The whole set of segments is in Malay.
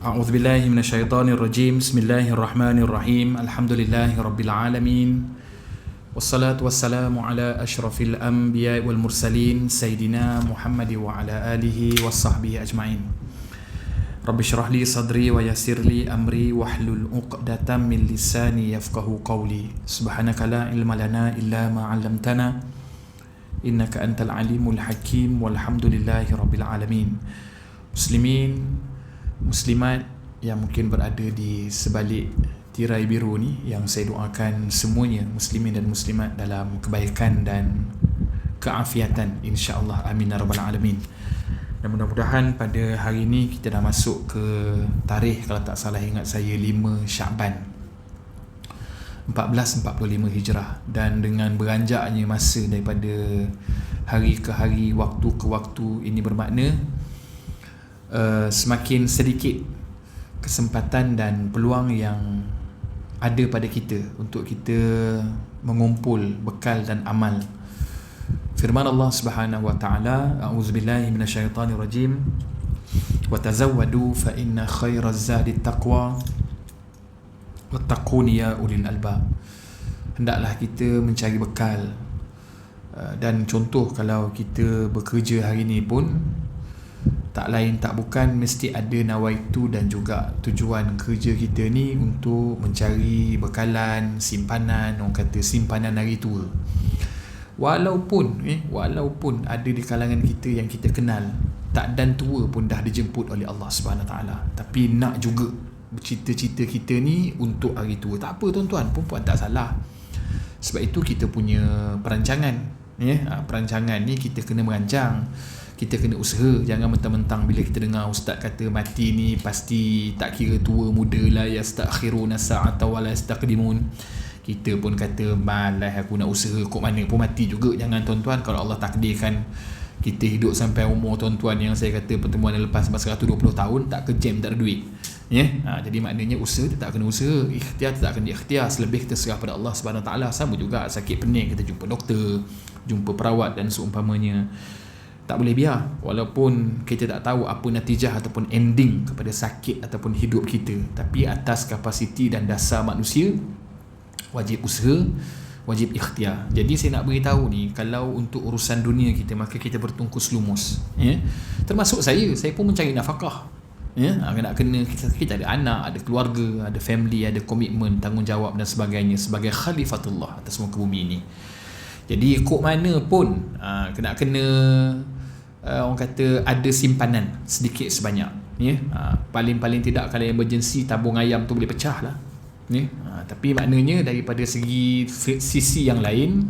أعوذ بالله من الشيطان الرجيم. بسم الله الرحمن الرحيم. الحمد لله رب العالمين، والصلاة والسلام على أشرف الأنبياء والمرسلين سيدنا محمد وعلى آله وصحبه أجمعين. رب اشرح لي صدري ويسر لي أمري واحلل عقدة من لساني يفقهوا قولي. سبحانك لا علم لنا إلا ما علمتنا إنك أنت العليم الحكيم والحمد لله رب العالمين. Muslimin, muslimat yang mungkin berada di sebalik tirai biru ni, yang saya doakan semuanya muslimin dan muslimat dalam kebaikan dan keafiatan, insya-Allah, amin ya rabbal alamin. Dan mudah-mudahan pada hari ini kita dah masuk ke tarikh, kalau tak salah ingat saya, 5 Syaban 1445 Hijrah. Dan dengan beranjaknya masa daripada hari ke hari, waktu ke waktu, ini bermakna semakin sedikit kesempatan dan peluang yang ada pada kita untuk kita mengumpul bekal dan amal. Firman Allah Subhanahu wa taala, a'udzubillahi minasyaitonirrajim, wa tazawwadu fa inna khairaz zadi taqwa wattaquni ya ulil albab. Hendaklah kita mencari bekal, dan contoh kalau kita bekerja hari ini pun tak lain tak bukan mesti ada nawaitu dan juga tujuan kerja kita ni untuk mencari bekalan, simpanan, orang kata simpanan hari tua. Walaupun ada di kalangan kita yang kita kenal tak dan tua pun dah dijemput oleh Allah Subhanahu taala, tapi nak juga cita-cita kita ni untuk hari tua. Tak apa tuan-tuan, perempuan tak salah. Sebab itu kita punya perancangan, perancangan ni kita kena merancang. Kita kena usaha. Jangan mentang-mentang bila kita dengar ustaz kata mati ni pasti tak kira tua muda, la yastakhiruna sa'ata wa la yastaqdimun, kita pun kata malas aku nak usaha, kok mana pun mati juga. Jangan tuan-tuan. Kalau Allah takdirkan kita hidup sampai umur tuan-tuan yang saya kata pertemuan yang lepas 120 tahun, tak ke jam, tak ada duit, jadi maknanya usaha tak kena usaha, ikhtiar tak kena ikhtiar. Selebih kita serah pada Allah Subhanahu taala. Sama juga sakit pening, kita jumpa doktor, jumpa perawat dan seumpamanya. Tak boleh biar, walaupun kita tak tahu apa natijah ataupun ending kepada sakit ataupun hidup kita, tapi atas kapasiti dan dasar manusia, wajib usaha, wajib ikhtiar. Jadi saya nak beritahu ni, kalau untuk urusan dunia kita, maka kita bertungkus lumus, termasuk saya pun mencari nafkah, nak kena kita ada anak, ada keluarga, ada family, ada komitmen, tanggungjawab dan sebagainya sebagai khalifatullah atas muka bumi ini. Jadi kok mana pun kena orang kata ada simpanan sedikit sebanyak, paling tidak kalau emergency tabung ayam tu boleh pecah lah, tapi maknanya daripada sisi yang lain,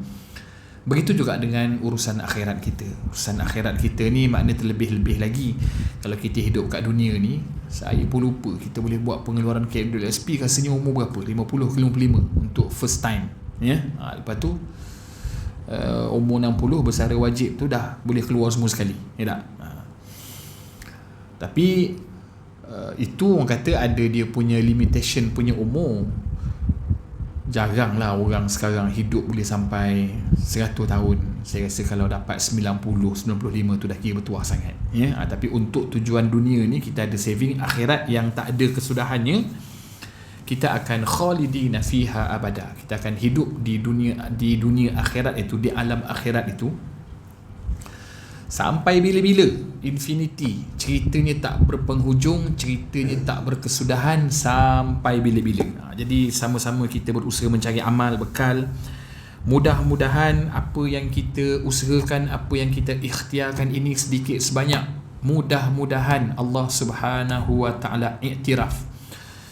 begitu juga dengan urusan akhirat kita. Urusan akhirat kita ni makna terlebih-lebih lagi kalau kita hidup kat dunia ni. Saya pun lupa kita boleh buat pengeluaran KWSP rasanya umur berapa, 50 ke 55 untuk first time, lepas tu umur 60 bersara wajib tu dah boleh keluar semua sekali, tak? Tapi itu orang kata ada dia punya limitation, punya umur. Jaranglah orang sekarang hidup boleh sampai 100 tahun. Saya rasa kalau dapat 90, 95 tu dah kira bertuah sangat, tapi untuk tujuan dunia ni kita ada saving. Akhirat yang tak ada kesudahannya, kita akan khalidina fiha abada. Kita akan hidup di dunia akhirat itu, di alam akhirat itu sampai bila-bila, infinity. Ceritanya tak berpenghujung, ceritanya tak berkesudahan sampai bila-bila. Jadi sama-sama kita berusaha mencari amal, bekal. Mudah-mudahan apa yang kita usahakan, apa yang kita ikhtiarkan ini sedikit sebanyak, mudah-mudahan Allah Subhanahu wa taala iktiraf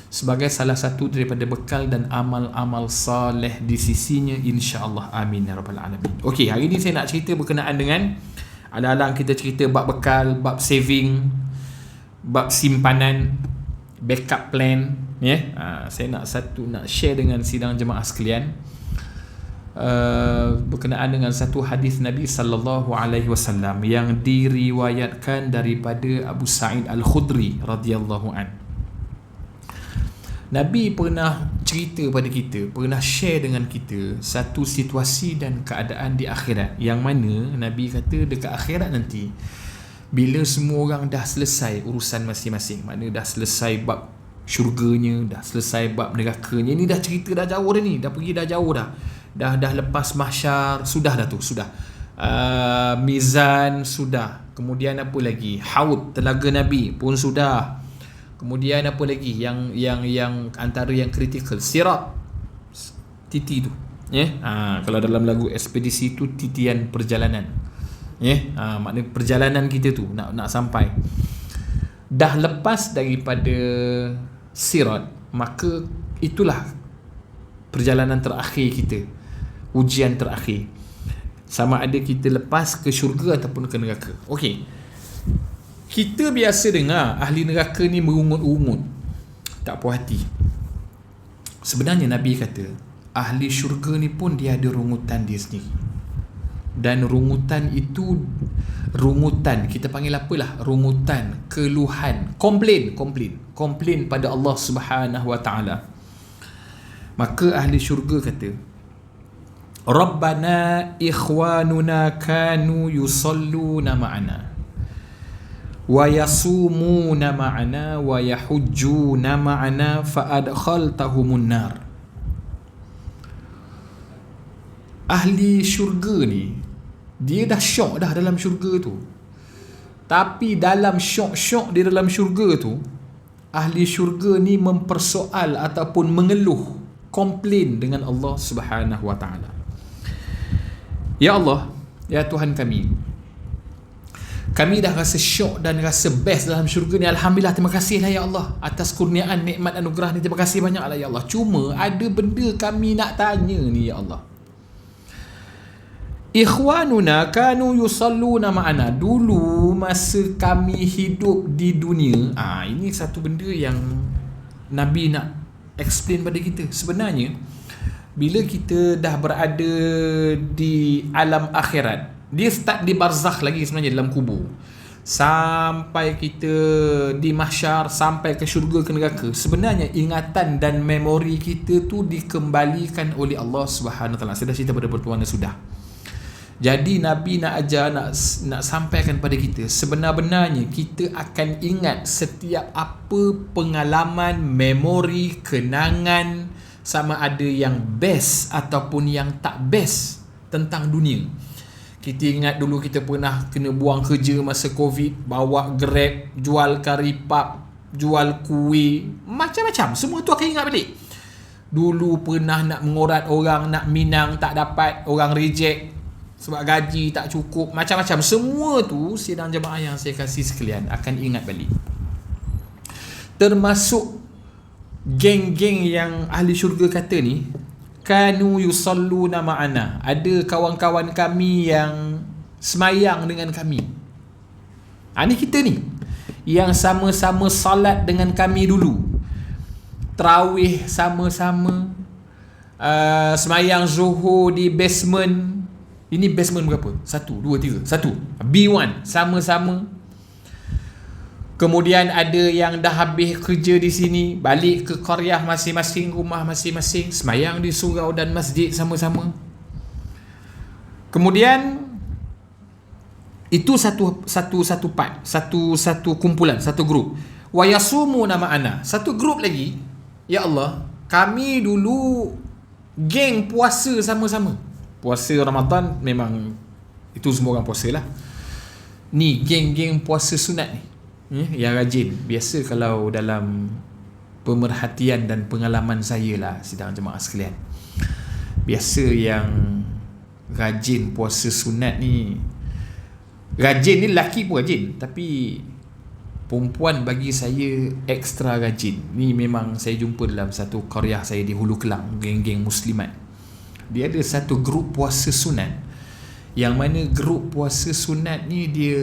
sebagai salah satu daripada bekal dan amal-amal saleh di sisinya, insya-Allah, amin ya rabbal alamin. Okey, hari ni saya nak cerita berkenaan dengan, alang-alang kita cerita bab bekal, bab saving, bab simpanan, backup plan, saya nak share dengan sidang jemaah sekalian berkenaan dengan satu hadis Nabi sallallahu alaihi wasallam yang diriwayatkan daripada Abu Sa'id Al-Khudri radhiyallahu anhu. Nabi pernah cerita pada kita, pernah share dengan kita satu situasi dan keadaan di akhirat, yang mana Nabi kata dekat akhirat nanti Bila semua orang dah selesai urusan masing-masing, maknanya dah selesai bab syurganya, dah selesai bab nerakanya, ni dah cerita dah jauh dah ni, dah pergi dah jauh dah lepas mahsyar, sudah dah tu, sudah mizan sudah, kemudian apa lagi, haud telaga Nabi pun sudah, kemudian apa lagi yang antara yang kritikal, sirat, titi tu, kalau dalam lagu ekspedisi tu titian perjalanan, maknanya perjalanan kita tu nak sampai. Dah lepas daripada sirat, maka itulah perjalanan terakhir kita, ujian terakhir, sama ada kita lepas ke syurga ataupun ke neraka. Okey, kita biasa dengar ahli neraka ni merungut-rungut, tak puas hati. Sebenarnya Nabi kata ahli syurga ni pun dia ada rungutan dia sendiri, dan rungutan itu, rungutan kita panggil apalah, rungutan, keluhan, komplain pada Allah Subhanahu Wa Taala. Maka ahli syurga kata, Rabbana ikhwanuna kanu yusalluna ma'ana wa yasumuna ma'ana wa yahujjuna ma'ana fa adkhaltahumun nar. Ahli syurga ni, dia dah syok dah dalam syurga tu. Tapi dalam syok-syok di dalam syurga tu, ahli syurga ni mempersoal ataupun mengeluh, komplain dengan Allah Subhanahu Wa Taala. Ya Allah, ya Tuhan kami dah rasa syok dan rasa best dalam syurga ni. Alhamdulillah, terima kasih lah ya Allah atas kurniaan, nikmat, anugerah ni. Terima kasih banyak lah ya Allah. Cuma ada benda kami nak tanya ni ya Allah. Ikhwanuna kanu yusalluna ma'ana. Dulu masa kami hidup di dunia, ini satu benda yang Nabi nak explain pada kita. Sebenarnya bila kita dah berada di alam akhirat, dia start di barzakh lagi sebenarnya, dalam kubur, sampai kita di mahsyar, sampai ke syurga, ke neraka. Sebenarnya ingatan dan memori kita tu dikembalikan oleh Allah Subhanahu Wa Taala. Saya dah cerita pada pertemuan yang sudah. Jadi Nabi nak ajar, nak sampaikan pada kita, sebenar-benarnya kita akan ingat setiap apa pengalaman, memori, kenangan, sama ada yang best ataupun yang tak best tentang dunia. Kita ingat dulu kita pernah kena buang kerja masa Covid, bawa Grab, jual kari pap, jual kuih, macam-macam. Semua tu akan ingat balik. Dulu pernah nak mengorat orang, nak minang tak dapat, orang reject sebab gaji tak cukup, macam-macam. Semua tu sidang jemaah yang saya kasih sekalian akan ingat balik. Termasuk geng-geng yang ahli syurga kata ni, kanu yusalluna ma'ana. Ada kawan-kawan kami yang semayang dengan kami. Ni kita ni yang sama-sama salat dengan kami dulu, tarawih sama-sama, semayang zuhur di basement. Ini basement berapa? 1, 2, 3. 1 B1 sama-sama. Kemudian ada yang dah habis kerja di sini, balik ke qaryah masing-masing, rumah masing-masing, semayang di surau dan masjid sama-sama. Kemudian itu satu part, satu kumpulan, satu grup. Wa yasumuna ma'ana. Satu grup lagi, ya Allah, kami dulu geng puasa sama-sama. Puasa Ramadan memang itu semua orang puasa lah. Ni geng-geng puasa sunat ni, yang rajin. Biasa kalau dalam pemerhatian dan pengalaman saya lah, sidang jemaah sekalian, biasa yang rajin puasa sunat ni, rajin ni lelaki pun rajin, tapi perempuan bagi saya ekstra rajin. Ni memang saya jumpa dalam satu qaryah saya di Hulu Kelang, geng-geng muslimat. Dia ada satu grup puasa sunat, yang mana grup puasa sunat ni, dia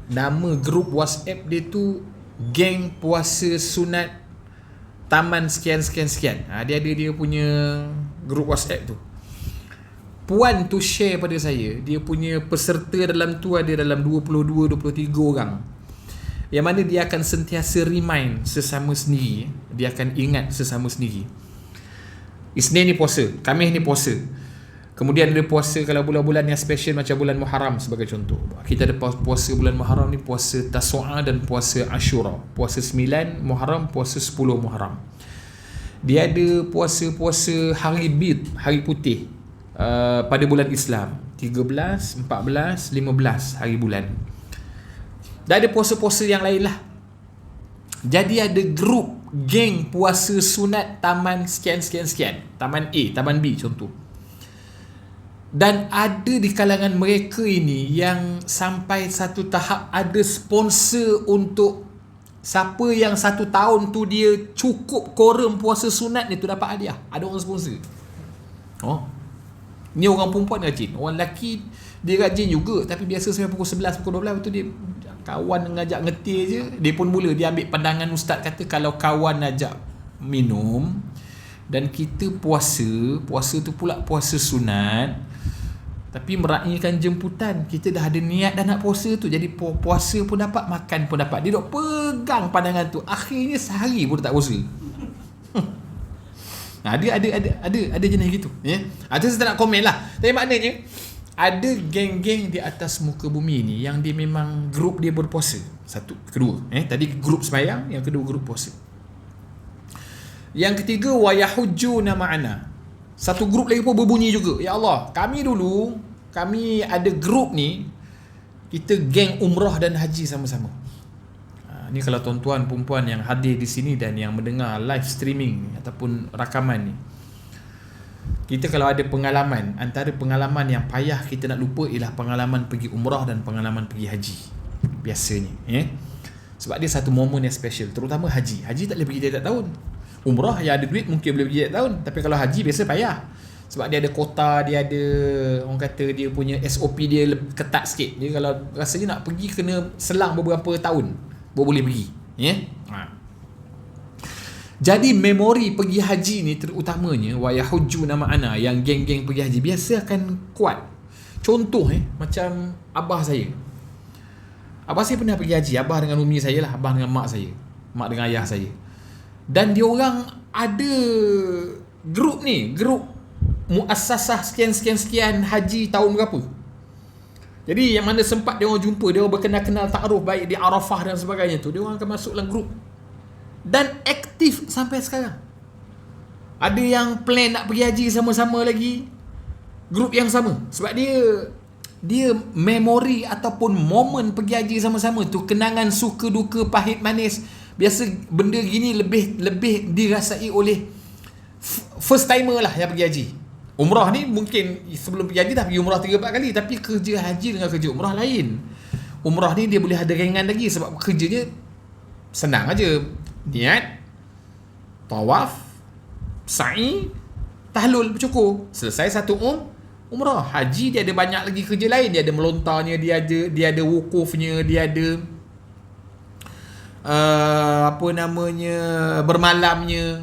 nama grup WhatsApp dia tu geng puasa sunat taman sekian-sekian-sekian. Dia ada dia punya grup WhatsApp tu. Puan tu share pada saya, dia punya peserta dalam tu ada dalam 22-23 orang, yang mana dia akan sentiasa remind sesama sendiri. Dia akan ingat sesama sendiri, Isnin ni puasa, Khamis ni puasa, Kemudian ada puasa kalau bulan-bulan yang special macam bulan Muharram sebagai contoh. Kita ada puasa bulan Muharram ni, puasa Tasu'a dan puasa Ashura. Puasa 9 Muharram, puasa 10 Muharram. Dia ada puasa-puasa hari bid, hari putih pada bulan Islam. 13, 14, 15 hari bulan. Dan ada puasa-puasa yang lain lah. Jadi ada grup geng puasa sunat taman sekian-sekian-sekian. Taman A, taman B contoh. Dan ada di kalangan mereka ini yang sampai satu tahap ada sponsor untuk siapa yang 1 tahun tu dia cukup quorum puasa sunat ni tu dapat hadiah. Ada orang sponsor. Oh. Ni orang perempuan rajin. Orang lelaki dia rajin juga, tapi biasa sampai pukul 11, pukul 12 tu dia kawan ngajak ngetir je. Dia pun mula dia ambil pandangan ustaz, kata kalau kawan ajak minum dan kita puasa tu pula puasa sunat, tapi meraihkan jemputan, kita dah ada niat dah nak puasa tu, jadi puasa pun dapat, makan pun dapat. Dia dok pegang pandangan tu, akhirnya sehari pun tak puasa. Nah, ada jenis gitu, ya. Ada saya tak nak komen lah, tapi maknanya ada geng-geng di atas muka bumi ni yang dia memang grup dia berpuasa. Satu, kedua, tadi grup sembahyang, yang kedua grup puasa. Yang ketiga, wa yahujjuna ma'ana. Satu grup lagi pun berbunyi juga, ya Allah, kami ada grup ni, kita geng umrah dan haji sama-sama. Ni kalau tuan-tuan perempuan yang hadir di sini dan yang mendengar live streaming ataupun rakaman ni, kita kalau ada pengalaman, antara pengalaman yang payah kita nak lupa ialah pengalaman pergi umrah dan pengalaman pergi haji biasanya, sebab dia satu momen yang special, terutama haji. Haji tak boleh pergi tiap tahun. Umrah yang ada duit mungkin boleh pergi tiap tahun, tapi kalau haji biasa payah, sebab dia ada kota, dia ada, orang kata dia punya SOP dia ketat sikit. Dia kalau rasanya nak pergi kena selang beberapa tahun baru boleh pergi, Jadi memori pergi haji ni terutamanya wa yahujjuna ma'ana, yang geng-geng pergi haji biasa akan kuat. Contoh macam abah saya pernah pergi haji. Abah dengan umi saya lah, abah dengan mak saya, mak dengan ayah saya. Dan dia orang ada grup ni, grup muassasah sekian haji tahun berapa. Jadi yang mana sempat dia orang jumpa, dia orang berkenal-kenal ta'aruf baik di Arafah dan sebagainya tu, dia orang akan masuk dalam grup dan aktif sampai sekarang. Ada yang plan nak pergi haji sama-sama lagi, grup yang sama, sebab dia memori ataupun momen pergi haji sama-sama tu, kenangan suka duka pahit manis. Biasa benda gini lebih dirasai oleh first timer lah yang pergi haji. Umrah ni mungkin sebelum pergi haji dah pergi umrah 3-4 kali, tapi kerja haji dengan kerja umrah lain. Umrah ni dia boleh ada ringan lagi sebab kerjanya senang aja. Niat, tawaf, sa'i, tahlul, bercukur. Selesai satu umrah. Haji dia ada banyak lagi kerja lain. Dia ada melontarnya, dia ada wukufnya, dia ada bermalamnya,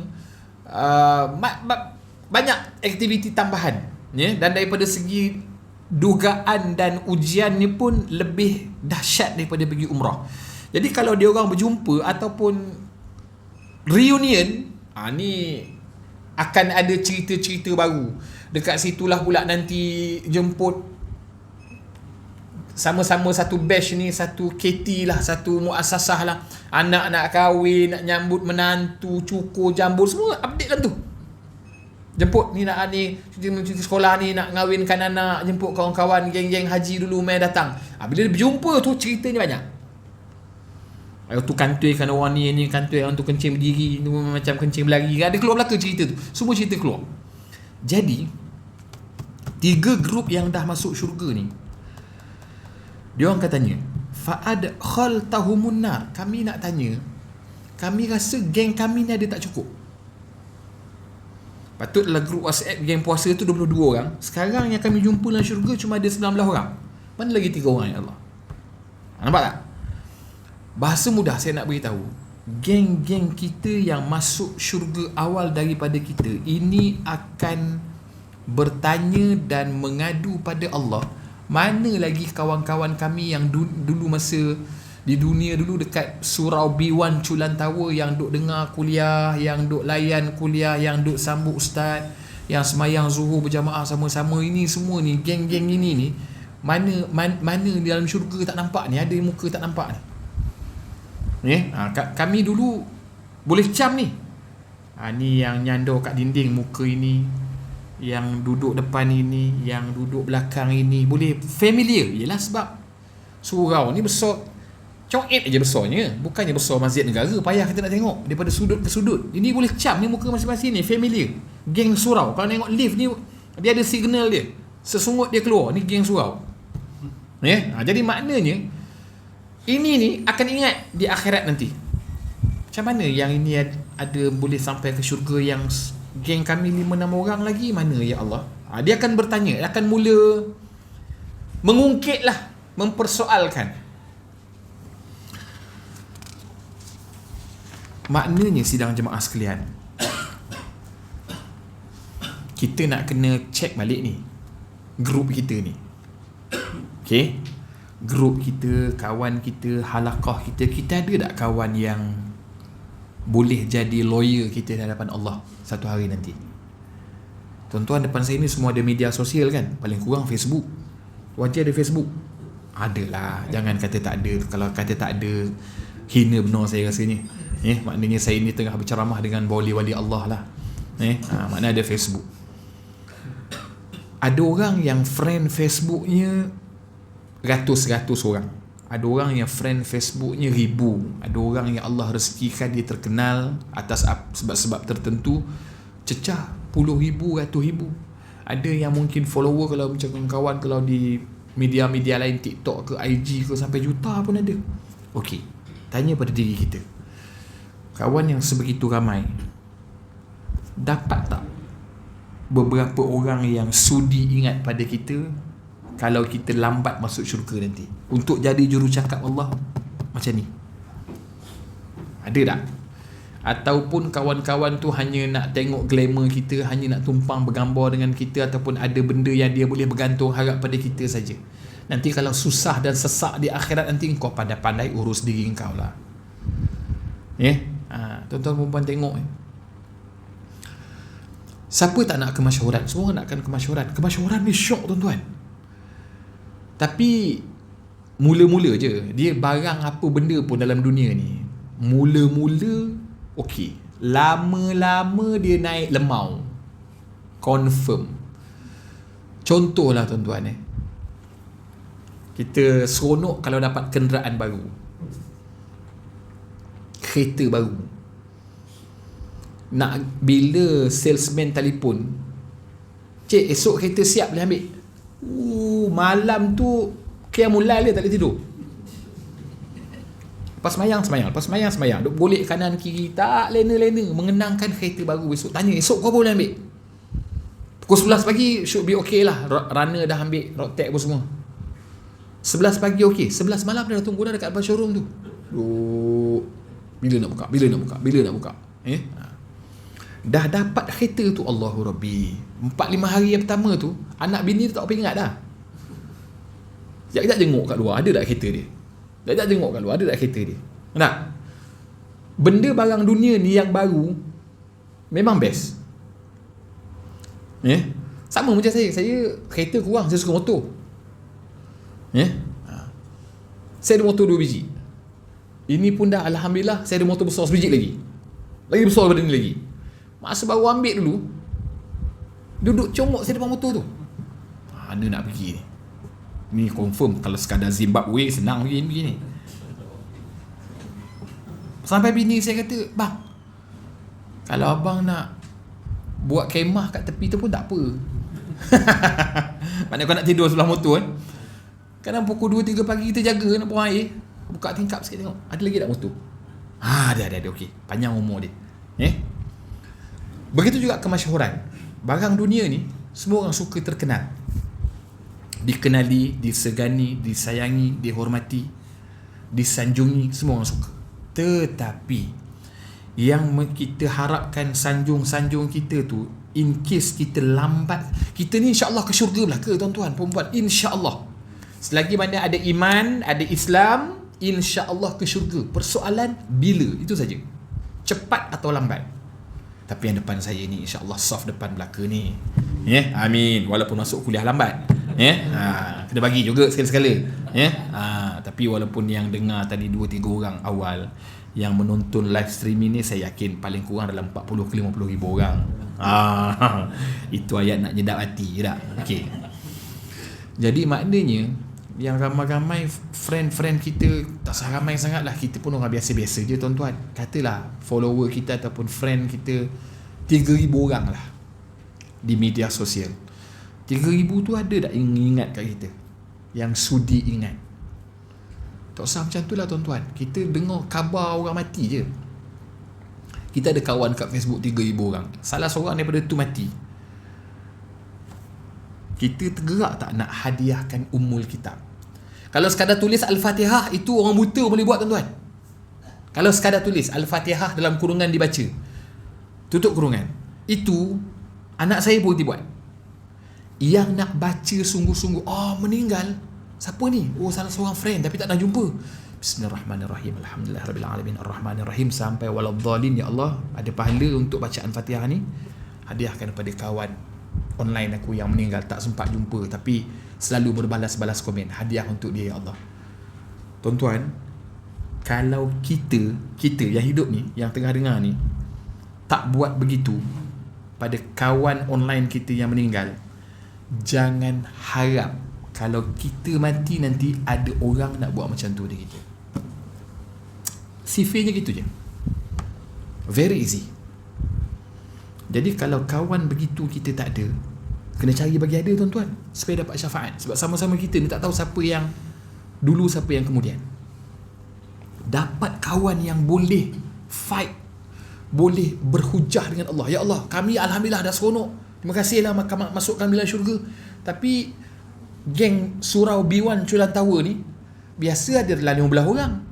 banyak aktiviti tambahan, dan daripada segi dugaan dan ujian ni pun lebih dahsyat daripada pergi umrah. Jadi kalau dia orang berjumpa ataupun reunion, ni akan ada cerita-cerita baru. Dekat situlah pula nanti jemput sama-sama satu batch ni, satu KT lah, satu muassasah lah, anak nak kahwin, nak nyambut menantu, cukur, jambul, semua update lah tu. Jemput ni nak cuti sekolah ni, nak ngawinkan anak, jemput kawan-kawan geng-geng haji dulu mai datang. Bila dia berjumpa tu ceritanya banyak. Tu kantuikan orang ni kantui, orang tu kencing berdiri, tu macam kencing berlari, ada keluar belaka cerita tu. Semua cerita keluar. Jadi 3 grup yang dah masuk syurga ni, dia orang katanya, fa'ad khaltahumun nar. Kami nak tanya, kami rasa geng kami ni ada tak cukup. Patutlah grup WhatsApp geng puasa tu 22 orang. Sekarang yang kami jumpa dalam syurga cuma ada 19 orang. Mana lagi 3 orang, ya Allah? Nampak tak? Bahasa mudah saya nak beritahu, geng-geng kita yang masuk syurga awal daripada kita ini akan bertanya dan mengadu pada Allah, mana lagi kawan-kawan kami yang dulu masa di dunia dulu dekat Surau B1 Culan Tower, yang duk dengar kuliah, yang duk layan kuliah, yang duk sambut ustaz, Yang semayang zuhur berjamaah sama-sama ini semua ni, geng-geng ini ni, mana di dalam syurga tak nampak ni, ada muka tak nampak ni. Kami dulu boleh cam ni. Ni yang nyandor kat dinding muka ini, yang duduk depan ini, yang duduk belakang ini, boleh familiar. Yelah sebab surau ni besar, congit aja besarnya, bukannya besar masjid negara, payah kita nak tengok daripada sudut ke sudut. Ini boleh cam ni muka masing-masing ni, familiar. Geng surau, kalau tengok lift ni dia ada signal dia, sesungut dia keluar, ni geng surau. Jadi maknanya ini ni akan ingat di akhirat nanti. Macam mana yang ini ada boleh sampai ke syurga, yang geng kami 5-6 orang lagi mana ya Allah? Dia akan bertanya, dia akan mula mengungkitlah, mempersoalkan. Maknanya sidang jemaah sekalian, kita nak kena check balik ni grup kita ni. Okay, grup kita, kawan kita, halaqah kita, kita ada tak kawan yang boleh jadi lawyer kita di hadapan Allah satu hari nanti? Tuan-tuan depan saya ni semua ada media sosial kan? Paling kurang Facebook. Wajib ada Facebook. Adalah, jangan kata tak ada. Kalau kata tak ada, hina benar saya rasanya. Maknanya saya ni tengah berceramah dengan wali-wali Allah lah. Maknanya ada Facebook. Ada orang yang friend Facebooknya ratus-ratus orang. Ada orang yang friend Facebooknya 1000. Ada orang yang Allah rezekikan dia terkenal atas sebab-sebab tertentu, cecah puluh ribu, ratus ribu. Ada yang mungkin follower kalau macam kawan, kalau di media-media lain, TikTok ke IG ke, sampai juta pun ada. Okey, tanya pada diri kita, kawan yang sebegitu ramai, dapat tak beberapa orang yang sudi ingat pada kita kalau kita lambat masuk syurga nanti, untuk jadi jurucakap Allah macam ni? Ada tak? Ataupun kawan-kawan tu hanya nak tengok glamour kita, hanya nak tumpang bergambar dengan kita, ataupun ada benda yang dia boleh bergantung harap pada kita saja. Nanti kalau susah dan sesak di akhirat nanti, kau pandai-pandai urus diri kau lah. Tuan-tuan perempuan tengok, siapa tak nak kemasyhuran? Semua nakkan kemasyhuran. Kemasyhuran ni syok tuan-tuan. Tapi mula-mula je, dia barang apa benda pun dalam dunia ni, mula-mula okey, lama-lama dia naik lemau, confirm. Contohlah tuan-tuan, kita seronok kalau dapat kenderaan baru, kereta baru. Nak bila salesman telefon, cik esok kereta siap boleh ambil. Malam tu qiyamul lail dia tak boleh tidur. Lepas semayang, duk golek kanan kiri, tak lena-lena, mengenangkan kereta baru besok. Tanya, esok kau boleh ambil? Pukul 11 pagi should be okay lah. Runner dah ambil, road tag pun semua. 11 pagi okey, 11 malam dah tunggu dah dekat depan showroom tu. Bila nak buka? Dah dapat kereta tu, Allahu Rabbi. 4-5 hari yang pertama tu, anak bini tu tak apa ingat dah. Sekejap jenguk kat luar, ada tak kereta dia? Sekejap jenguk kat luar, ada tak kereta dia? Tak? Benda barang dunia ni yang baru memang best. Sama macam saya kereta kurang, saya suka motor. Saya ada motor 2 biji. Ini pun dah alhamdulillah, saya ada motor besar sebiji lagi. Lagi besar daripada ni lagi. Masa baru ambil dulu, duduk comok saya depan motor tu. Mana nak pergi ni? Ni confirm kalau sekadar Zimbabwe senang pergi ni. Sampai bini saya kata, bang, kalau abang nak buat kemah kat tepi tu pun tak apa. Maknanya kau nak tidur sebelah motor kan. Kadang pukul 2-3 pagi kita jaga nak buang air, buka tingkap sikit tengok, ada lagi tak motor? Ada okey. Panjang umur dia. Begitu juga kemasyhuran. Barang dunia ni semua orang suka terkenal, dikenali, disegani, disayangi, dihormati, disanjungi, semua orang suka. Tetapi yang kita harapkan sanjung-sanjung kita tu, in case kita lambat, kita ni insya-Allah ke syurga belaka tuan-tuan, perempuan, insya-Allah. Selagi mana ada iman, ada Islam, insya-Allah ke syurga. Persoalan bila, itu saja. Cepat atau lambat. Tapi yang depan saya ni insya-Allah soft depan belaka ni. Ya, amin. Walaupun masuk kuliah lambat. Ya. Kena bagi juga sekali-sekala. Ya. Tapi walaupun yang dengar tadi 2-3 orang awal yang menonton live streaming ni, saya yakin paling kurang dalam 40 ke 50 ribu orang. Itu ayat nak nyedap hati tak? Okey. Jadi maknanya yang ramai-ramai friend-friend kita, tak ramai sangat lah, kita pun orang biasa-biasa je tuan-tuan. Katalah follower kita ataupun friend kita 3,000 orang lah di media sosial. 3,000 tu ada tak yang ingat kat kita, yang sudi ingat? Tak usah macam tu lah tuan-tuan. Kita dengar khabar orang mati je. Kita ada kawan kat Facebook 3,000 orang, salah seorang daripada tu mati, kita tergerak tak nak hadiahkan Ummul Kitab? Kalau sekadar tulis Al-Fatihah, itu orang buta boleh buat tuan-tuan. Kalau sekadar tulis Al-Fatihah dalam kurungan dibaca, tutup kurungan, itu anak saya boleh buat. Yang nak baca sungguh-sungguh, meninggal, siapa ni? Salah seorang friend tapi tak nak jumpa. Bismillahirrahmanirrahim, Alhamdulillahirrahmanirrahim, Ar-Rahmanirrahim sampai waladhdallin. Ya Allah, ada pahala untuk bacaan Fatihah ni, hadiahkan kepada kawan online aku yang meninggal, tak sempat jumpa tapi selalu berbalas-balas komen, hadiah untuk dia ya Allah. Tuan-tuan, kalau kita yang hidup ni, yang tengah dengar ni, tak buat begitu pada kawan online kita yang meninggal, jangan harap kalau kita mati nanti ada orang nak buat macam tu dengan kita. Sifirnya gitu je, very easy. Jadi kalau kawan begitu kita tak ada, kena cari bagi ada tuan-tuan, supaya dapat syafaat. Sebab sama-sama kita ni tak tahu siapa yang dulu, siapa yang kemudian. Dapat kawan yang boleh fight, boleh berhujah dengan Allah. Ya Allah, kami alhamdulillah dah seronok, terima kasihlah masukkan dalam syurga. Tapi geng surau B1 Culan Tower ni biasa ada dalam 15 orang.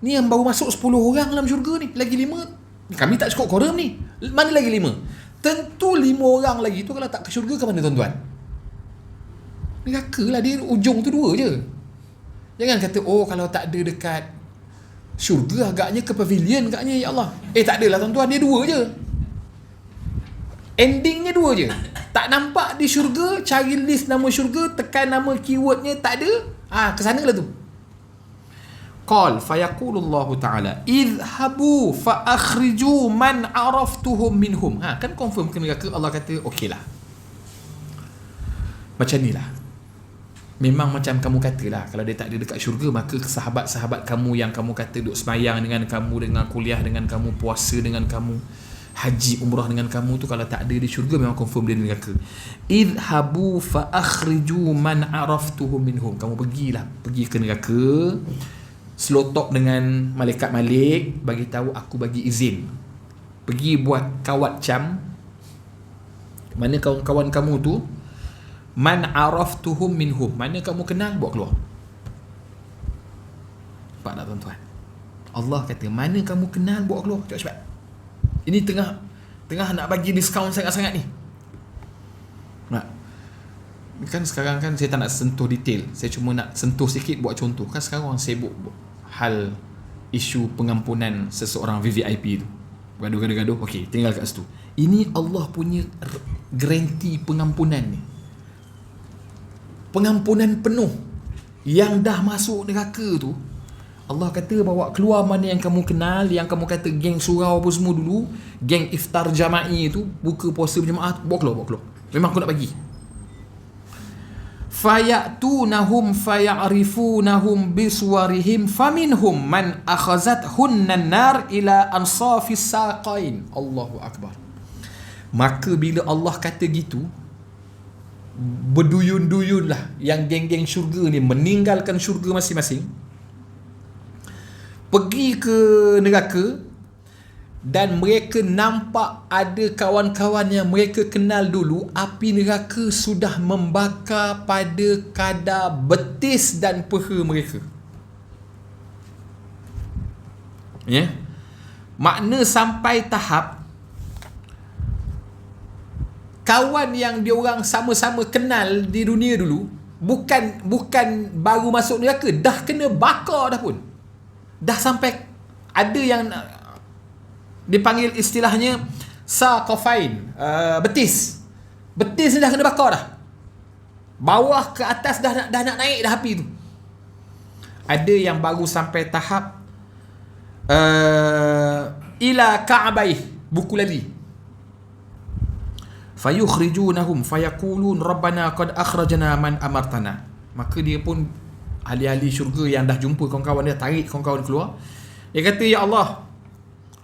Ni yang baru masuk 10 orang dalam syurga ni, lagi 5. Kami tak cukup quorum ni, mana lagi 5? Tentu 5 orang lagi tu kalau tak ke syurga ke mana tuan-tuan? Neraka lah, dia ujung tu 2 je. Jangan kata kalau tak ada dekat syurga, agaknya ke pavilion agaknya ya Allah. Tak adalah tuan-tuan, dia 2 je. Endingnya 2 je. Tak nampak di syurga, cari list nama syurga, tekan nama keywordnya, tak ada. Kesana lah tu. Qal fayaqulullahu ta'ala idhabu fa akhriju man araftuhum minhum. Kan confirm ke neraka. Allah kata okey lah, macam ni lah, memang macam kamu katalah, kalau dia tak ada dekat syurga, maka sahabat-sahabat kamu yang kamu kata duk sembahyang dengan kamu, dengan kuliah dengan kamu, puasa dengan kamu, haji umrah dengan kamu tu, kalau tak ada di syurga, memang confirm dia neraka. Idhabu fa akhriju man araftuhum minhum. Kamu pergi ke neraka, slow talk dengan malaikat Malik, bagi tahu aku bagi izin, pergi buat kawat cam, mana kawan-kawan kamu tu, man araftuhum minhum, mana kamu kenal, bawa keluar. Nampak tak tuan-tuan? Allah kata mana kamu kenal, bawa keluar cepat-cepat. Ini tengah nak bagi diskaun sangat-sangat ni. Kan sekarang kan saya tak nak sentuh detail, saya cuma nak sentuh sikit buat contoh. Kan sekarang orang sibuk hal isu pengampunan seseorang VVIP tu, gaduh-gaduh. Okey, tinggal kat situ. Ini Allah punya garanti pengampunan ni, pengampunan penuh. Yang dah masuk neraka tu, Allah kata bawa keluar mana yang kamu kenal, yang kamu kata geng surau apa semua dulu, geng iftar jama'i tu, buka puasa berjemaah, bawa keluar. Memang aku nak bagi. Fayatunahum fayarifunahum bisuwarihim faminhum man akhazathunna an-nar ila ansafis saqain. Allahu akbar. Maka bila Allah kata gitu, berduyun-duyun lah yang geng-geng syurga ni meninggalkan syurga masing-masing, pergi ke neraka, dan mereka nampak ada kawan-kawan yang mereka kenal dulu, api neraka sudah membakar pada kadar betis dan peha mereka. Ya, makna sampai tahap kawan yang diorang sama-sama kenal di dunia dulu, bukan baru masuk neraka, dah kena bakar dah pun. Dah sampai ada yang dipanggil istilahnya Saqafain, betis ni dah kena bakar dah, bawah ke atas dah nak naik dah api tu. Ada yang baru sampai tahap ila ka'baih, buku lari. Fayukhrijunahum fayaqulun rabbana qad akhrajna man amartana. Maka dia pun, ahli-ahli syurga yang dah jumpa kawan-kawan dia, tarik kawan-kawan keluar. Dia kata, ya Allah,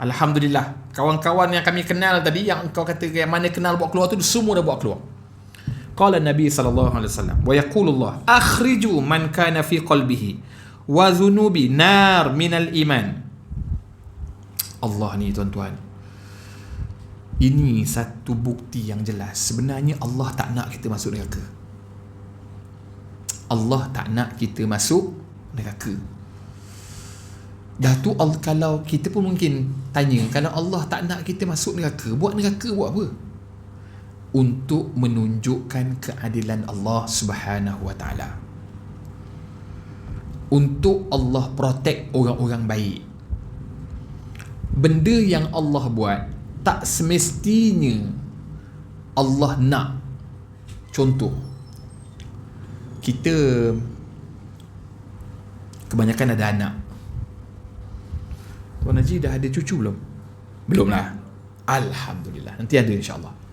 alhamdulillah, kawan-kawan yang kami kenal tadi, yang engkau kata yang mana kenal buat keluar tu, semua dah buat keluar. Qala Nabi sallallahu alaihi wasallam wa yaqulullah akhriju man kana fi qalbihi wa dhunubi nar minal iman. Allah ni tuan-tuan, ini satu bukti yang jelas sebenarnya Allah tak nak kita masuk neraka. Allah tak nak kita masuk neraka. Dah tu, kalau kita pun mungkin tanya, kalau Allah tak nak kita masuk neraka buat apa? Untuk menunjukkan keadilan Allah Subhanahu wa taala. Untuk Allah protect orang-orang baik. Benda yang Allah buat tak semestinya Allah nak. Contoh, kita kebanyakan ada anak. Tuan Haji dah ada cucu belum? Belum lah. Alhamdulillah, nanti ada insyaAllah.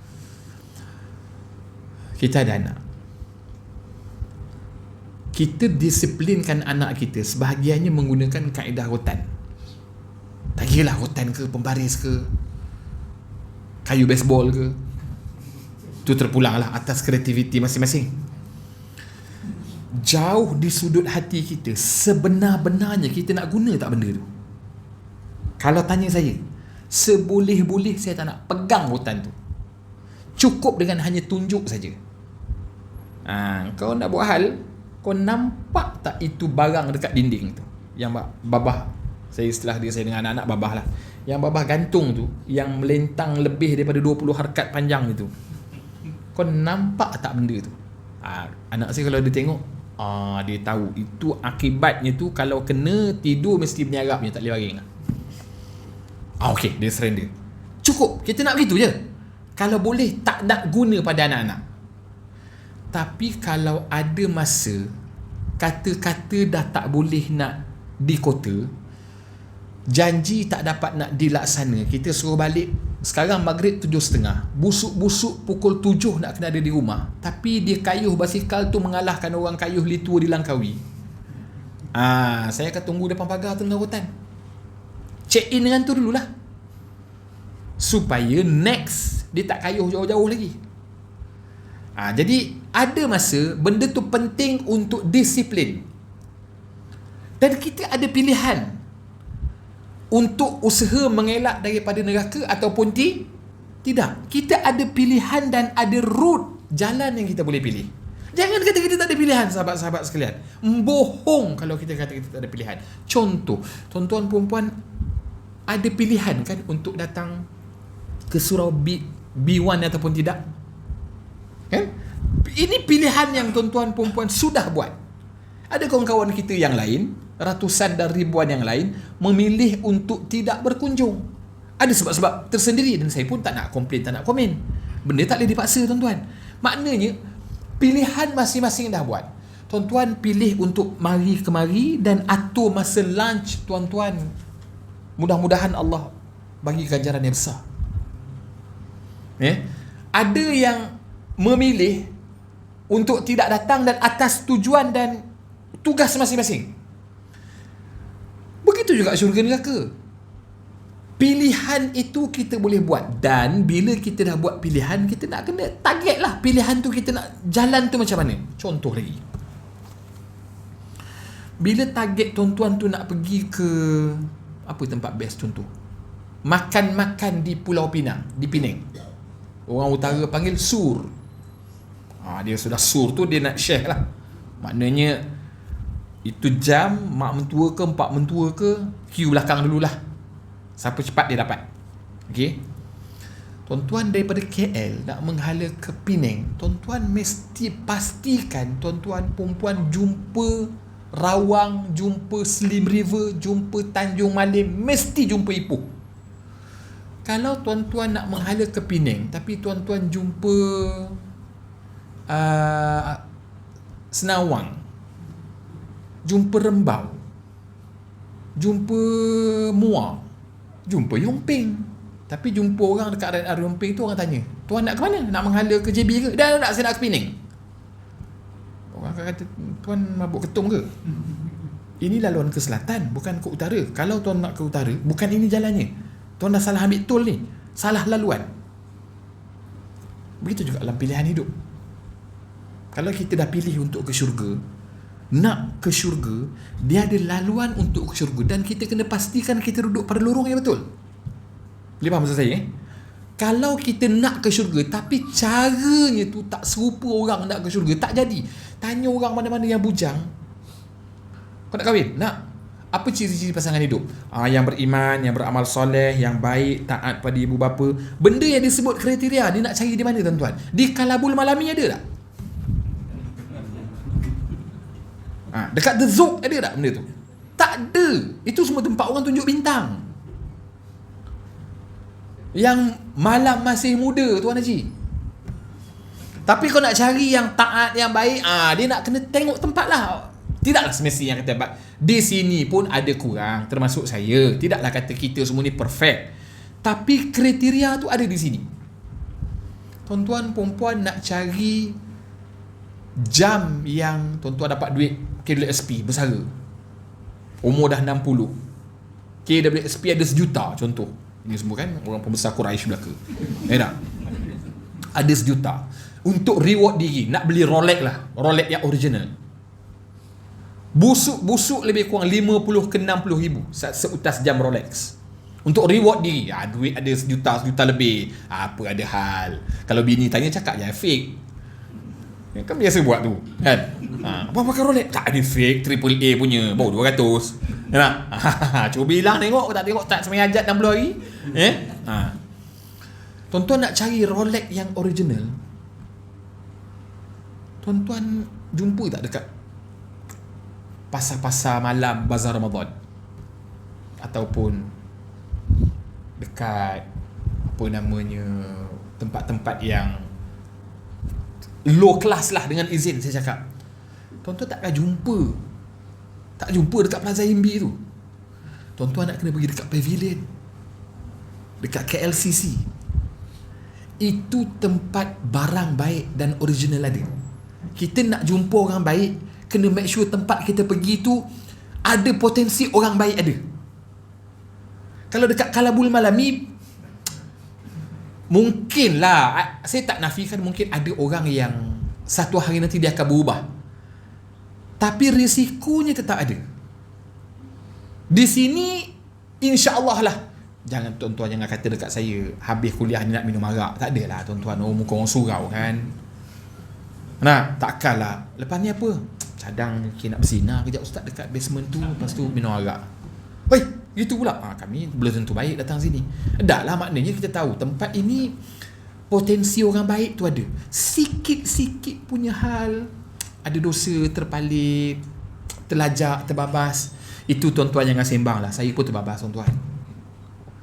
Kita ada anak. Kita disiplinkan anak kita sebahagiannya menggunakan kaedah rotan. Tak kira lah rotan ke, pembaris ke, kayu baseball ke, tu terpulang lah atas kreativiti masing-masing. Jauh di sudut hati kita, sebenar-benarnya kita nak guna tak benda tu? Kalau tanya saya, seboleh-boleh saya tak nak pegang rotan tu. Cukup dengan hanya tunjuk saja. Kau nak buat hal, kau nampak tak itu barang dekat dinding tu, yang babah, saya istilah dia saya dengan anak-anak babah lah, yang babah gantung tu, yang melentang lebih daripada 20 harkat panjang itu, kau nampak tak benda tu? Anak saya kalau dia tengok, dia tahu itu akibatnya tu, kalau kena tidur mesti menyarap je, tak boleh baring. Okey, dia surrender. Cukup, kita nak begitu je. Kalau boleh tak nak guna pada anak-anak. Tapi kalau ada masa kata-kata dah tak boleh nak dikota, janji tak dapat nak dilaksana, kita suruh balik sekarang maghrib 7.30, busuk-busuk pukul 7 nak kena ada di rumah, tapi dia kayuh basikal tu mengalahkan orang kayuh litua di Langkawi. Saya akan tunggu depan pagar tu dengan rotan, check in dengan tu dululah, supaya next dia tak kayuh jauh-jauh lagi. Jadi ada masa benda tu penting untuk disiplin, dan kita ada pilihan untuk usaha mengelak daripada neraka ataupun tidak. Kita ada pilihan dan ada route, jalan yang kita boleh pilih. Jangan kata kita tak ada pilihan, sahabat-sahabat sekalian. Bohong kalau kita kata kita tak ada pilihan. Contoh, tuan-tuan perempuan ada pilihan kan untuk datang ke surau B1 ataupun tidak? Kan? Ini pilihan yang tuan-tuan perempuan sudah buat. Ada kawan-kawan kita yang lain, ratusan dan ribuan yang lain, memilih untuk tidak berkunjung. Ada sebab-sebab tersendiri, dan saya pun tak nak komplain, tak nak komen. Benda tak boleh dipaksa, tuan-tuan. Maknanya pilihan masing-masing dah buat. Tuan-tuan pilih untuk mari kemari dan atur masa lunch tuan-tuan. Mudah-mudahan Allah bagi ganjaran yang besar. Ada yang memilih untuk tidak datang dan atas tujuan dan tugas masing-masing. Begitu juga syurga neraka. Pilihan itu kita boleh buat, dan bila kita dah buat pilihan, kita nak kena target lah pilihan tu, kita nak jalan tu macam mana. Contoh lagi, bila target tuan-tuan tu nak pergi ke apa tempat best, contoh makan-makan di Pulau Pinang, di Penang, orang utara panggil sur. Dia sudah sur tu, dia nak share lah. Maknanya itu jam mak mentua ke empak mentua ke, queue belakang dululah, siapa cepat dia dapat. Okay, tuan-tuan daripada KL nak menghala ke Penang, tuan-tuan mesti pastikan tuan-tuan perempuan jumpa Rawang, jumpa Slim River, jumpa Tanjung Malim, mesti jumpa Ipoh. Kalau tuan-tuan nak menghala ke Penang, tapi tuan-tuan jumpa Senawang, jumpa Rembau, jumpa Muar, jumpa Yomping, tapi jumpa orang dekat area Yomping tu, orang tanya, tuan nak ke mana? Nak menghala ke JB ke? Dah, saya nak ke Penang. Orang akan kata, tuan mabuk ketum ke? Ini laluan ke selatan, bukan ke utara. Kalau tuan nak ke utara, bukan ini jalannya. Tuan dah salah ambil tol ni, salah laluan. Begitu juga dalam pilihan hidup. Kalau kita dah pilih untuk ke syurga, nak ke syurga, dia ada laluan untuk ke syurga, dan kita kena pastikan kita duduk pada lorong yang betul. Boleh faham maksud saya? Kalau kita nak ke syurga tapi caranya tu tak serupa orang nak ke syurga, tak jadi. Tanya orang mana-mana yang bujang, kau nak kahwin? Nak. Apa ciri-ciri pasangan hidup? Yang beriman, yang beramal soleh, yang baik, taat pada ibu bapa. Benda yang disebut kriteria, dia nak cari di mana tuan-tuan? Di Kalabul Malami ada tak? Dekat The Zouk ada tak benda tu? Tak ada. Itu semua tempat orang tunjuk bintang. Yang malam masih muda, Tuan Haji. Tapi kau nak cari yang taat, yang baik, dia nak kena tengok tempat lah. Tidaklah semestinya kata di sini pun ada kurang, termasuk saya. Tidaklah kata kita semua ni perfect, tapi kriteria tu ada di sini. Tuan-tuan perempuan nak cari jam yang tuan-tuan dapat duit KWSP bersara, umur dah 60, KWSP ada 1 juta contoh. Ini semua kan orang pembesar Quraisy belaka. Tak? Ada 1 juta untuk reward diri, nak beli Rolex lah, Rolex yang original. Busuk lebih kurang 50 ke 60 ribu seutas jam Rolex untuk reward diri. Duit ada 1 juta lebih, apa ada hal. Kalau bini tanya, cakap je fake. Kan biasa buat tu kan. Apa pakai Rolex? Tak ada, fake, AAA punya, baru 200. Ya, cuba bilang, tengok tak tengok tak semai hajat 60 hari. Tuan-tuan nak cari Rolex yang original, tuan-tuan jumpa tak dekat pasar-pasar malam Bazar Ramadan, ataupun dekat apa namanya, tempat-tempat yang low class lah, dengan izin saya cakap. Tuan-tuan takkan jumpa. Tak jumpa dekat Plaza Imbi tu. Tuan-tuan nak kena pergi dekat Pavilion, dekat KLCC. Itu tempat barang baik dan original ada. Kita nak jumpa orang baik, kena make sure tempat kita pergi tu ada potensi orang baik ada. Kalau dekat Kalabul Malami, mungkinlah, saya tak nafikan mungkin ada orang yang satu hari nanti dia akan berubah, tapi risikonya tetap ada. Di sini insya-Allah lah. Jangan tuan-tuan jangan kata dekat saya habis kuliah ni nak minum arak. Tak adalah tuan-tuan, muka orang surau kan. Takkanlah lepas ni apa, cadang nak bersinar kejap ustaz dekat basement tu, lepas tu minum arak. Gitu pula. Kami belum tentu baik datang sini. Dah lah, maknanya kita tahu tempat ini potensi orang baik tu ada. Sikit-sikit punya hal, ada dosa, terpalit, terlajak, terbabas. Itu tuan-tuan jangan sembang lah. Saya pun terbabas tuan-tuan.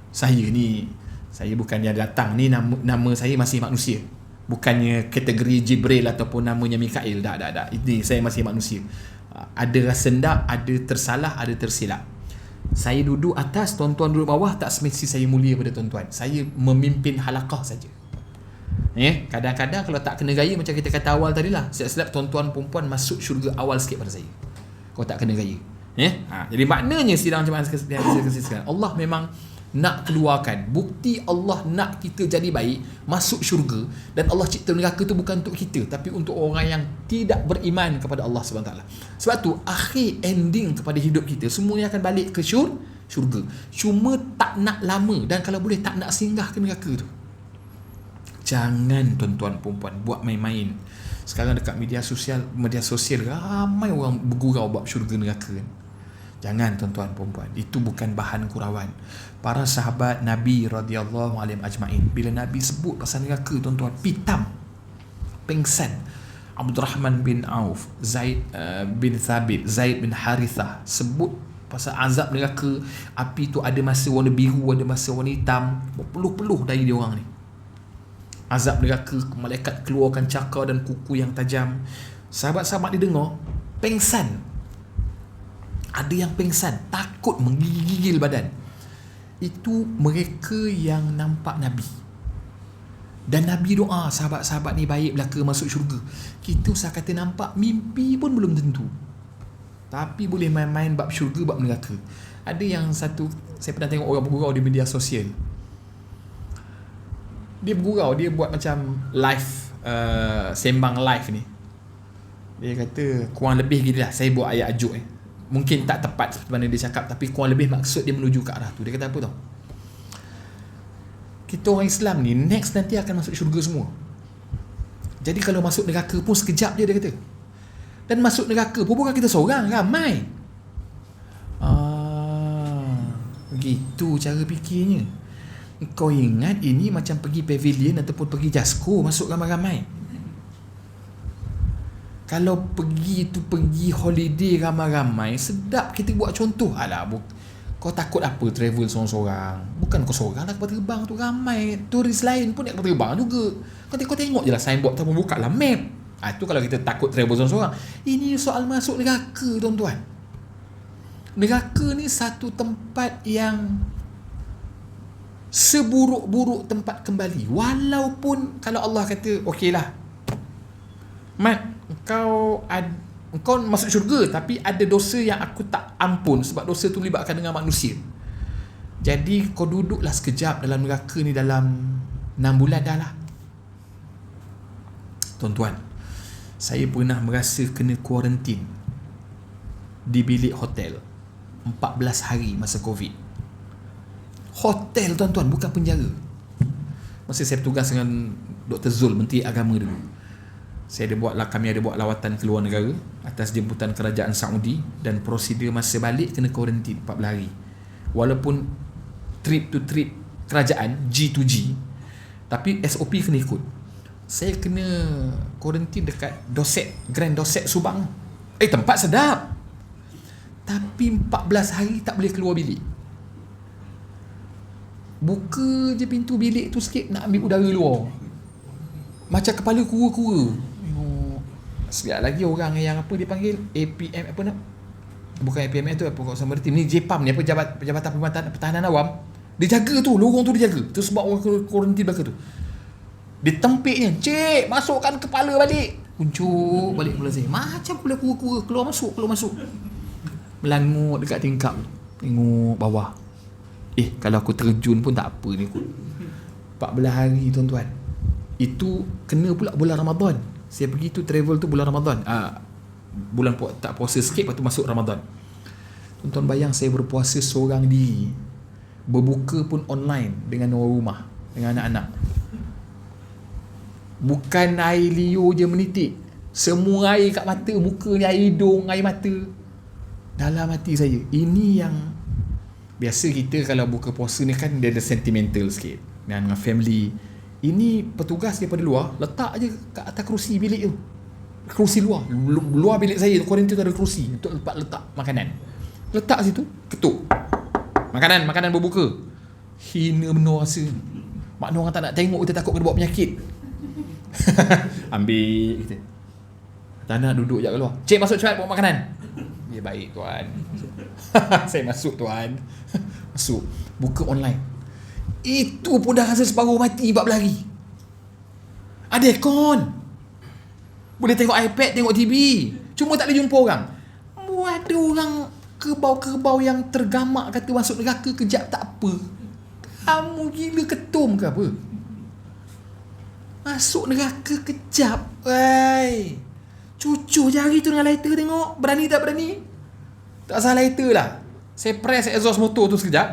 Saya bukan yang datang ni, nama saya masih manusia. Bukannya kategori Jibril ataupun namanya Mikail. Tak. Ini saya masih manusia. Ada rasa sendak, ada tersalah, ada tersilap. Saya duduk atas, tuan-tuan duduk bawah. Tak semesti saya mulia pada tuan-tuan. Saya memimpin halaqah saja. Kadang-kadang kalau tak kena gaya, macam kita kata awal tadi lah, silap-silap tuan-tuan perempuan masuk syurga awal sikit pada saya, kalau tak kena gaya. Jadi maknanya sidang jemaah sekalian, Allah memang nak keluarkan bukti. Allah nak kita jadi baik, masuk syurga. Dan Allah cipta neraka tu bukan untuk kita, tapi untuk orang yang tidak beriman kepada Allah SWT. Sebab tu akhir ending kepada hidup kita semuanya akan balik ke syurga. Cuma tak nak lama, dan kalau boleh tak nak singgah ke neraka tu. Jangan tuan-tuan perempuan buat main-main. Sekarang dekat media sosial ramai orang bergurau bab syurga neraka kan. Jangan tuan-tuan perempuan, itu bukan bahan gurauan. Para sahabat Nabi radhiyallahu alaihim ajmain, bila Nabi sebut pasal neraka tuan-tuan, pitam, pengsan. Abdurrahman bin Auf, Zaid bin Thabit, Zaid bin Harithah sebut Pasal azab neraka, api tu ada masa warna biru, ada masa warna hitam, berpeluh-peluh dari dia orang ni. Azab neraka, malaikat keluarkan cakar dan kuku yang tajam. Sahabat-sahabat dia dengar, pengsan. Ada yang pengsan, takut menggigil badan. Itu mereka yang nampak Nabi. Dan Nabi doa, sahabat-sahabat ni baik belaka masuk syurga. Kita usah kata nampak, mimpi pun belum tentu. Tapi boleh main-main bab syurga, bab neraka. Ada yang satu, saya pernah tengok orang bergurau di media sosial. Dia bergurau, dia buat macam live, sembang live ni. Dia kata kurang lebih gini lah, saya buat ayat ajuk mungkin tak tepat seperti mana dia cakap, tapi kurang lebih maksud dia menuju ke arah tu. Dia kata apa tau, kita orang Islam ni next nanti akan masuk syurga semua. Jadi kalau masuk neraka pun sekejap je, dia kata. Dan masuk neraka pun bukan kita seorang, ramai. Begitu cara fikirnya. Kau ingat ini macam pergi pavilion ataupun pergi Jasco, masuk ramai-ramai. Kalau pergi tu pergi holiday ramai-ramai, sedap kita buat contoh. Alah, kau takut apa travel seorang-seorang? Bukan kau seorang lah kapal terbang tu, ramai turis lain pun naik kapal terbang juga. Kau tengok je lah signboard tu, buka lah map. Itu kalau kita takut travel seorang-seorang. Ini soal masuk neraka, tuan-tuan. Neraka ni satu tempat yang seburuk-buruk tempat kembali. Walaupun kalau Allah kata okeylah, Mat, engkau masuk syurga, tapi ada dosa yang aku tak ampun, sebab dosa tu libatkan dengan manusia. Jadi kau duduklah sekejap dalam neraka ni dalam 6 bulan dah lah. Tuan-tuan, saya pernah merasa kena kuarantin di bilik hotel 14 hari masa Covid. Hotel, tuan-tuan, bukan penjara. Masa saya bertugas dengan Dr. Zul, Menteri Agama dulu, kami ada buat lawatan ke luar negara atas jemputan kerajaan Saudi, dan prosedur masa balik kena kuarantin 14 hari. Walaupun trip to trip kerajaan, G to G, tapi SOP kena ikut. Saya kena kuarantin dekat Dorset, Grand Dorset Subang. Tempat sedap, tapi 14 hari tak boleh keluar bilik. Buka je pintu bilik tu sikit, nak ambil udara luar, macam kepala kura-kura. Sekejap lagi orang yang apa dia panggil APM, apa nak, bukan APM tu, apa kawasan maritim ni, JPAM ni, apa Jabatan Pertahanan Awam, dia jaga tu, lorong tu dia jaga. Tu sebab orang kuarantin belaka tu, dia tempiknya, cik, masukkan kepala balik, kuncup balik mula saya, macam kepala kura-kura, keluar masuk, melangut dekat tingkap, tengok bawah. Kalau aku terjun pun tak apa ni kot. 14 hari, tuan-tuan. Itu kena pula bulan Ramadan. Saya pergi tu travel tu bulan Ramadan. Bulan tak puasa sikit, lepas tu masuk Ramadan. Tuan-tuan bayang, saya berpuasa seorang diri, berbuka pun online dengan orang rumah, dengan anak-anak. Bukan air liur je menitik, semua air kat mata, muka ni air hidung, air mata. Dalam hati saya, ini yang biasa kita kalau buka puasa ni kan dia ada sentimental sikit dengan family. Ini petugas daripada luar letak je kat atas kerusi bilik tu, kerusi luar bilik saya, kuarantin tu ada kerusi untuk letak makanan, letak situ, ketuk makanan berbuka. Hina benar rasa. Makna orang tak nak tengok, kita takut kena bawa penyakit. Ambil kita, tak nak duduk je kat luar. Cik, masuk cepat bawa makanan. Ya, baik tuan. Saya masuk tuan. Masuk, buka online. Itu pun dah rasa separuh mati 14 hari. Ada aircon, boleh tengok iPad, tengok TV, cuma tak boleh jumpa orang. Ada orang kerbau-kerbau yang tergamak kata masuk neraka kejap tak apa. Kamu gila ketum ke apa? Masuk neraka kejap, cucuk jari tu dengan lighter, tengok berani tak berani. Tak salah lighter lah, saya press exhaust motor tu sekejap,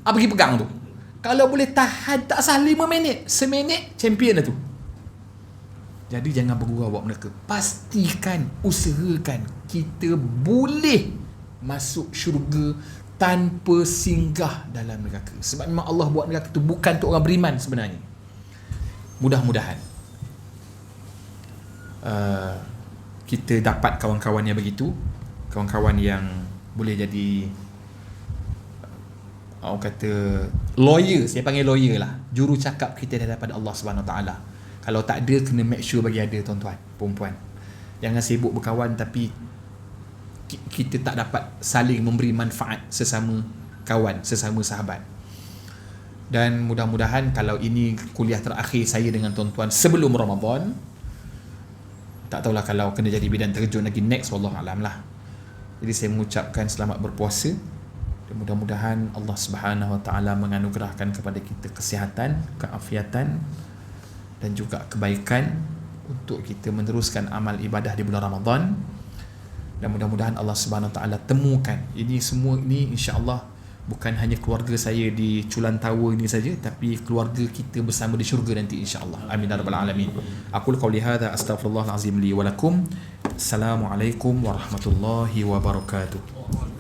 pergi pegang tu. Kalau boleh tahan tak salah 5 minit, seminit champion dah tu. Jadi jangan bergurau buat mereka. Pastikan, usahakan kita boleh masuk syurga tanpa singgah dalam neraka. Sebab memang Allah buat neraka tu bukan untuk orang beriman sebenarnya. Mudah-mudahan kita dapat kawan-kawan yang begitu, kawan-kawan yang boleh jadi orang kata lawyer, saya panggil lawyer lah, juru cakap kita daripada Allah Subhanahu Taala. Kalau tak ada, kena make sure bagi ada, tuan-tuan, perempuan. Jangan sibuk berkawan tapi kita tak dapat saling memberi manfaat sesama kawan, sesama sahabat. Dan mudah-mudahan kalau ini kuliah terakhir saya dengan tuan-tuan sebelum Ramadan, tak tahulah kalau kena jadi bidan terjun lagi next, wallahualam lah. Jadi saya mengucapkan selamat berpuasa, dan mudah-mudahan Allah Subhanahu Wa Taala menganugerahkan kepada kita kesihatan, keafiatan dan juga kebaikan untuk kita meneruskan amal ibadah di bulan Ramadan. Dan mudah-mudahan Allah Subhanahu Wa Taala temukan ini semua, ini insya-Allah bukan hanya keluarga saya di Culan Tower ni saja, tapi keluarga kita bersama di syurga nanti insya-Allah. Amin ya rabbal alamin. Aqul qawli hadza astaghfirullahal azim li wa lakum. Assalamualaikum warahmatullahi wabarakatuh.